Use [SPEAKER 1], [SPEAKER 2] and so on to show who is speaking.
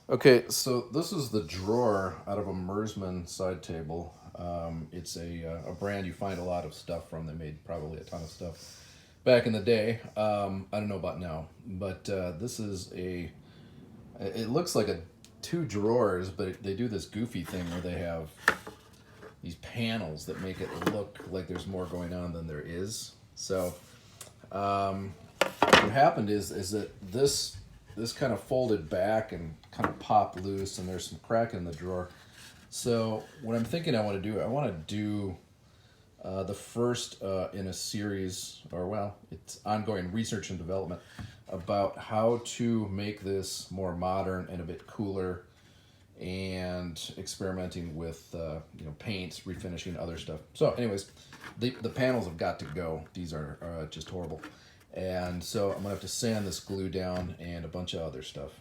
[SPEAKER 1] Okay, so this is the drawer out of a Mersman side table. It's a brand you find a lot of stuff from. They made probably a ton of stuff back in the day. I don't know about now, but this is a. It looks like a two drawers, but they do this goofy thing where they have these panels that make it look like there's more going on than there is. So what happened is that this kind of folded back and kind of popped loose, and there's some crack in the drawer. So what I'm thinking I want to do, I want to do the first in a series, or well, it's ongoing research and development about how to make this more modern and a bit cooler, and experimenting with paints, refinishing, other stuff. So, anyways, the panels have got to go. These are just horrible, and so I'm gonna have to sand this glue down and a bunch of other stuff.